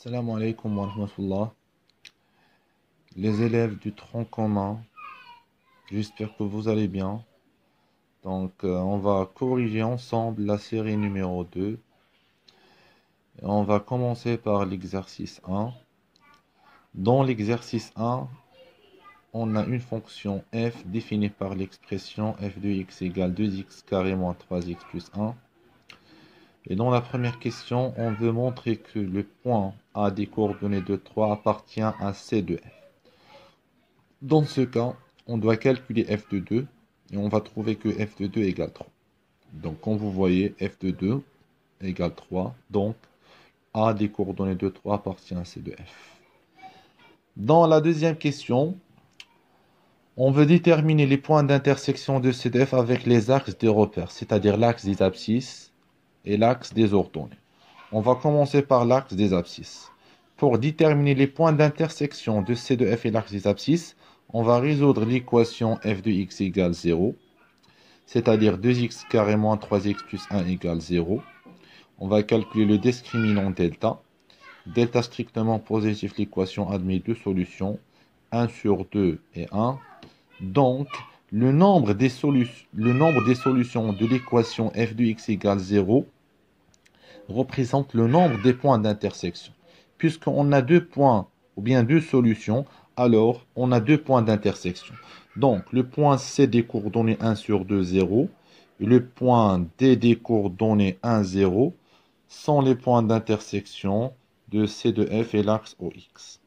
Salam alaikum wa rahmatullah. Les élèves du tronc commun, j'espère que vous allez bien. On va corriger ensemble la série numéro 2. Et on va commencer par l'exercice 1. Dans l'exercice 1, on a une fonction f définie par l'expression f de x égale 2x carré moins 3x plus 1. Et dans la première question, on veut montrer que le point A des coordonnées de 3 appartient à C de f. Dans ce cas, on doit calculer f de 2 et on va trouver que f de 2 égale 3. Donc, comme vous voyez, f de 2 égale 3. Donc, A des coordonnées de 3 appartient à C de f. Dans la deuxième question, on veut déterminer les points d'intersection de C de f avec les axes des repères, c'est-à-dire l'axe des abscisses et l'axe des orthonées. On va commencer par l'axe des abscisses. Pour déterminer les points d'intersection de C de f et l'axe des abscisses, on va résoudre l'équation f de x égale 0, c'est-à-dire 2x carré moins 3x plus 1 égale 0. On va calculer le discriminant delta. Delta strictement positif, l'équation admet deux solutions, 1 sur 2 et 1. Donc, le nombre des solutions de l'équation f de x égale 0 représente le nombre des points d'intersection. Puisqu'on a deux points, ou bien deux solutions, alors on a deux points d'intersection. Donc, le point C des coordonnées 1 sur 2, 0, et le point D des coordonnées 1, 0, sont les points d'intersection de C de F et l'axe OX.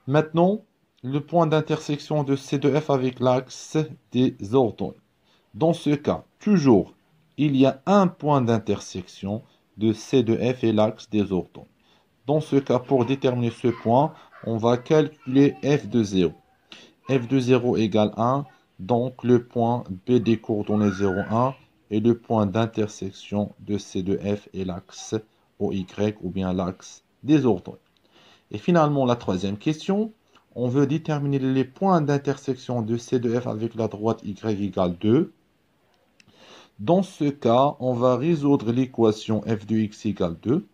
Maintenant, le point d'intersection de C de F avec l'axe des orthonées. Dans ce cas, toujours, il y a un point d'intersection de C de F et l'axe des orthonées. Dans ce cas, pour déterminer ce point, on va calculer f de 0. f de 0 égale 1, donc le point B des coordonnées 0, 1 est le point d'intersection de C de F et l'axe OY ou bien l'axe des orthonées. Et finalement, la troisième question, on veut déterminer les points d'intersection de C de F avec la droite Y égale 2. Dans ce cas, on va résoudre l'équation f de x égale 2.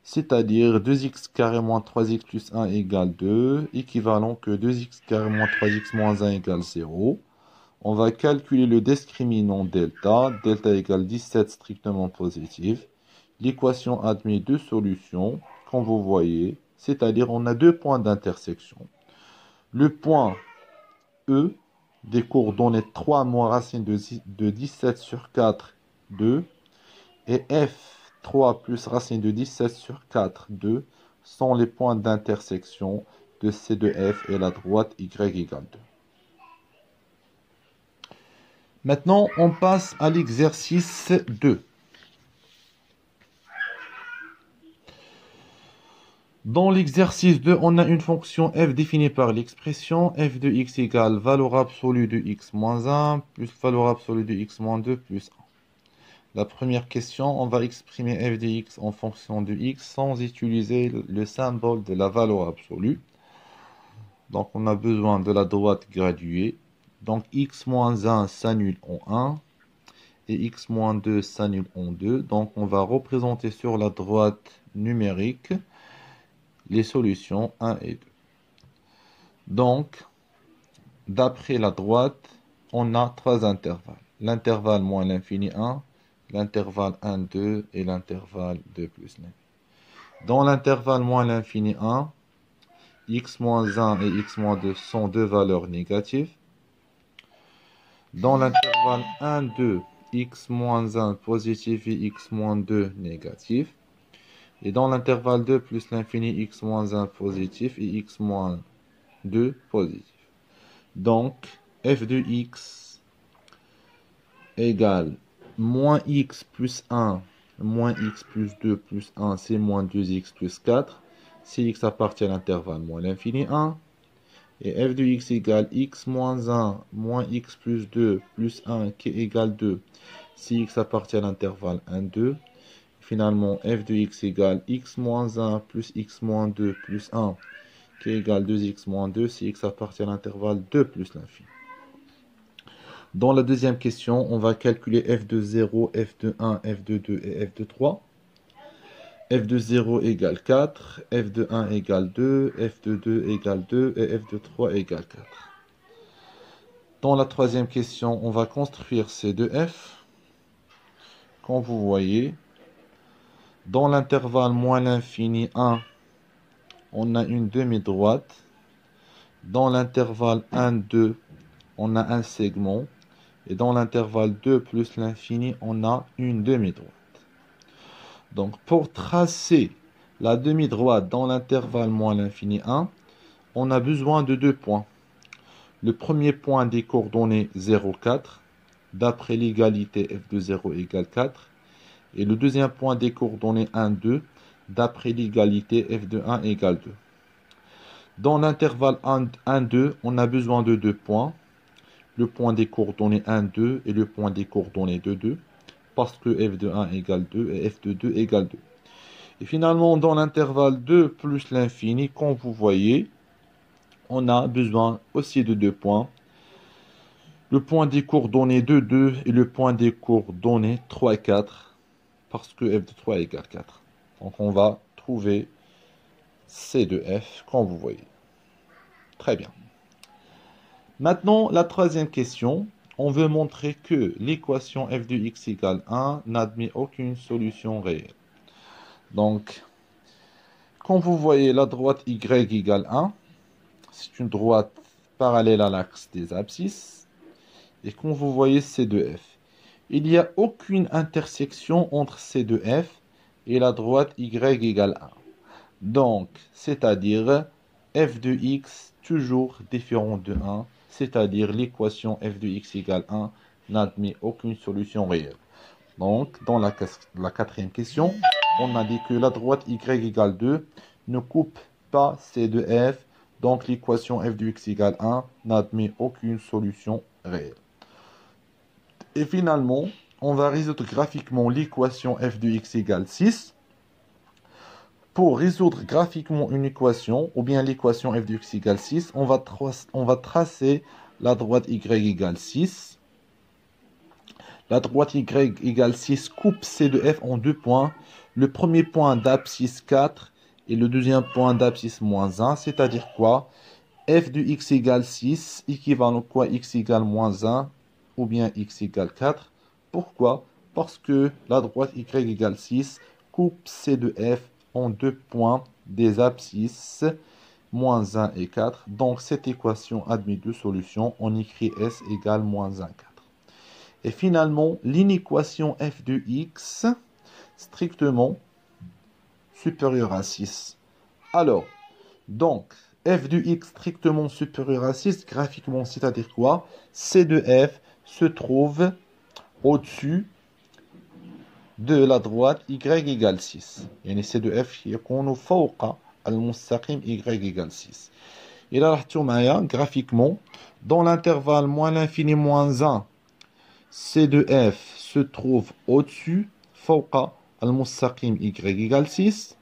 C'est-à-dire 2x carré moins 3x plus 1 égale 2, équivalent que 2x carré moins 3x moins 1 égale 0. On va calculer le discriminant delta. Delta égale 17 strictement positif. L'équation admet deux solutions, comme vous voyez. C'est-à-dire on a deux points d'intersection. Le point E des coordonnées 3 moins racine de 17 sur 4, 2. Et F 3 plus racine de 17 sur 4, 2 sont les points d'intersection de C de F et la droite Y égale 2. Maintenant, on passe à l'exercice 2. Dans l'exercice 2, on a une fonction f définie par l'expression f de x égale valeur absolue de x moins 1 plus valeur absolue de x moins 2 plus 1. La première question, on va exprimer f de x en fonction de x sans utiliser le symbole de la valeur absolue. Donc, on a besoin de la droite graduée. Donc, x moins 1 s'annule en 1 et x moins 2 s'annule en 2. Donc, on va représenter sur la droite numérique les solutions 1 et 2. Donc, d'après la droite, on a trois intervalles. L'intervalle moins l'infini 1, l'intervalle 1, 2 et l'intervalle 2 plus l'infini. Dans l'intervalle moins l'infini 1, x moins 1 et x moins 2 sont deux valeurs négatives. Dans l'intervalle 1, 2, x moins 1 positif et x moins 2 négatif. Et dans l'intervalle 2 plus l'infini, x moins 1 positif et x moins 2 positif. Donc, f de x égale moins x plus 1, moins x plus 2 plus 1, c'est moins 2x plus 4. Si x appartient à l'intervalle moins l'infini 1. Et f de x égale x moins 1 moins x plus 2 plus 1 qui est égal 2. Si x appartient à l'intervalle 1, 2. Finalement, f de x égale x moins 1 plus x moins 2 plus 1 qui est égal 2x moins 2 si x appartient à l'intervalle 2 plus l'infini. Dans la deuxième question, on va calculer f de 0, f de 1, f de 2 et f de 3. f de 0 égale 4, f de 1 égale 2, f de 2 égale 2 et f de 3 égale 4. Dans la troisième question, on va construire ces deux f. Comme vous voyez, dans l'intervalle moins l'infini 1, on a une demi-droite. Dans l'intervalle 1, 2, on a un segment. Et dans l'intervalle 2 plus l'infini, on a une demi-droite. Donc, pour tracer la demi-droite dans l'intervalle moins l'infini 1, on a besoin de deux points. Le premier point des coordonnées 0, 4, d'après l'égalité f de 0 égale 4. Et le deuxième point des coordonnées 1, 2, d'après l'égalité f de 1 égale 2. Dans l'intervalle 1, 2, on a besoin de deux points. Le point des coordonnées 1, 2 et le point des coordonnées 2, 2. Parce que f de 1 égale 2 et f de 2 égale 2. Et finalement, dans l'intervalle 2 plus l'infini, comme vous voyez, on a besoin aussi de deux points. Le point des coordonnées 2, 2 et le point des coordonnées 3 et 4. Parce que f de 3 égale 4. Donc on va trouver C de f, comme vous voyez. Très bien. Maintenant, la troisième question. On veut montrer que l'équation f de x égale 1 n'admet aucune solution réelle. Donc, comme vous voyez, la droite y égale 1. C'est une droite parallèle à l'axe des abscisses. Et comme vous voyez, C de f. Il n'y a aucune intersection entre C de f et la droite y égale 1. Donc, c'est-à-dire f de x toujours différent de 1, c'est-à-dire l'équation f de x égale 1 n'admet aucune solution réelle. Donc, dans la quatrième question, on a dit que la droite y égale 2 ne coupe pas C de f, donc l'équation f de x égale 1 n'admet aucune solution réelle. Et finalement, on va résoudre graphiquement l'équation f de x égale 6. Pour résoudre graphiquement une équation, ou bien l'équation f de x égale 6, on va tracer la droite y égale 6. La droite y égale 6 coupe C de f en deux points. Le premier point d'abscisse 4 et le deuxième point d'abscisse moins 1, c'est-à-dire quoi? F de x égale 6, équivalent quoi? X égale moins 1, ou bien x égale 4. Pourquoi? Parce que la droite y égale 6 coupe C de f en deux points des abscisses moins 1 et 4. Donc cette équation admet deux solutions. On écrit S égale moins 1, 4. Et finalement, l'inéquation f de x strictement supérieure à 6. Alors, donc, f de x strictement supérieur à 6, graphiquement, c'est-à-dire quoi? C de f se trouve au-dessus de la droite y égale 6. يعني C de f يكون فوق المستقيم y égale 6. Et là, graphiquement, dans l'intervalle moins l'infini moins 1, C de f se trouve au-dessus, فوق المستقيم y égale 6.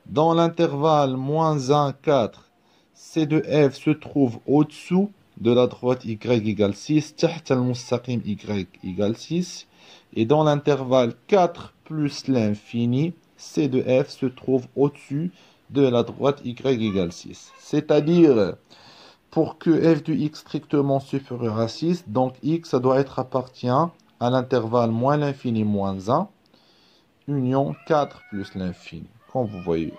Dans l'intervalle moins 1, 4, C de f se trouve au-dessous de la droite y égale 6, تحت المستقيم y égale 6. Et dans l'intervalle 4 plus l'infini, C de f se trouve au-dessus de la droite y égale 6. C'est-à-dire, pour que f de x strictement supérieur à 6, donc x, ça doit être appartient à l'intervalle moins l'infini moins 1, union 4 plus l'infini, comme vous voyez.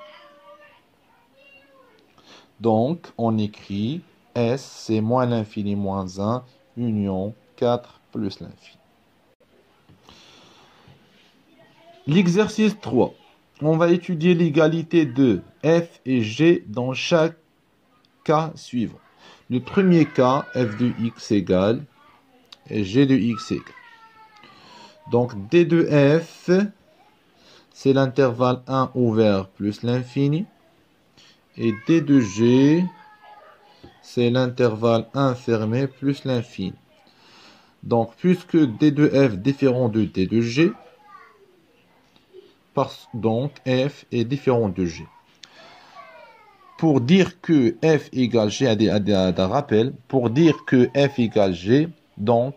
Donc, on écrit S, c'est moins l'infini moins 1, union 4 plus l'infini. L'exercice 3. On va étudier l'égalité de f et g dans chaque cas suivant. Le premier cas, f de x égale et g de x égale. Donc, d de f, c'est l'intervalle 1 ouvert plus l'infini. Et d de g, c'est l'intervalle 1 fermé plus l'infini. Donc, puisque d de f différent de d de g, donc f est différent de g. Pour dire que f égale g, un rappel, pour dire que f égale g, donc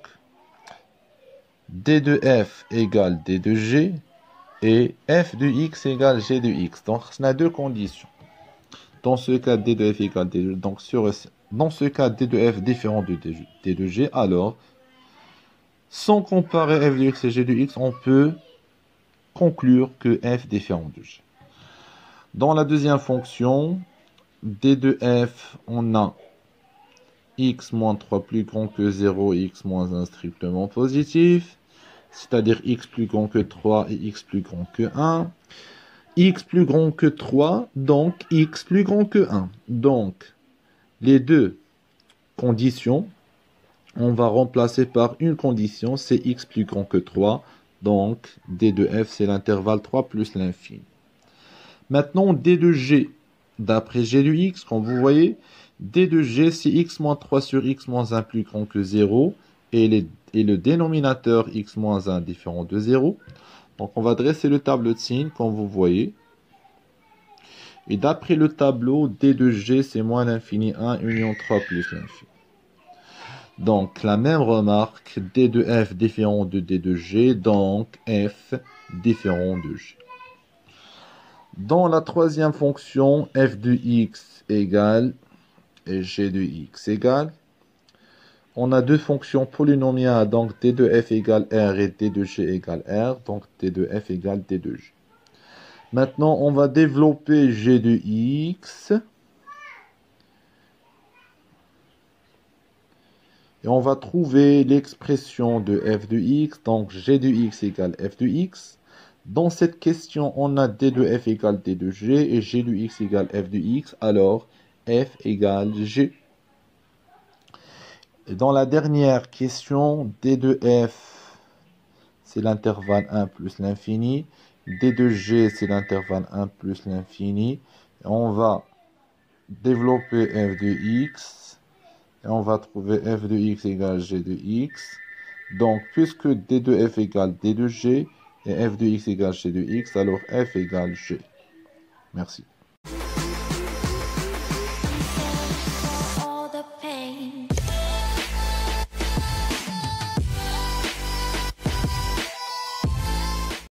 d de f égale d de g, et f de x égale g de x. Donc, on a deux conditions. Dans ce cas, d de f égale d de g. Donc, dans ce cas, d de f différent de d de g, alors, sans comparer f de x et g de x, on peut conclure que f différent de g. Dans la deuxième fonction, d de f, on a x moins 3 plus grand que 0, x moins 1 strictement positif, c'est-à-dire x plus grand que 3 et x plus grand que 1. X plus grand que 3, donc x plus grand que 1. Donc, les deux conditions, on va remplacer par une condition, c'est x plus grand que 3. Donc, d de f, c'est l'intervalle 3 plus l'infini. Maintenant, d de g, d'après g de x, comme vous voyez, d de g, c'est x moins 3 sur x moins 1 plus grand que 0. Et le dénominateur x moins 1 différent de 0. Donc, on va dresser le tableau de signes, comme vous voyez. Et d'après le tableau, d de g, c'est moins l'infini 1 union 3 plus l'infini. Donc, la même remarque, d de f différent de d de g, donc f différent de g. Dans la troisième fonction, f de x égale et g de x égale, on a deux fonctions polynomiales, donc d de f égale r et d de g égale r, donc d de f égale d de g. Maintenant, on va développer g de x. Et on va trouver l'expression de f de x, donc g de x égale f de x. Dans cette question, on a d de f égale d de g et g de x égale f de x, alors f égale g. Et dans la dernière question, d de f, c'est l'intervalle 1 plus l'infini. d de g, c'est l'intervalle 1 plus l'infini. On va développer f de x. Et on va trouver f de x égale g de x. Donc, puisque d de f égale d de g, et f de x égale g de x, alors f égale g. Merci.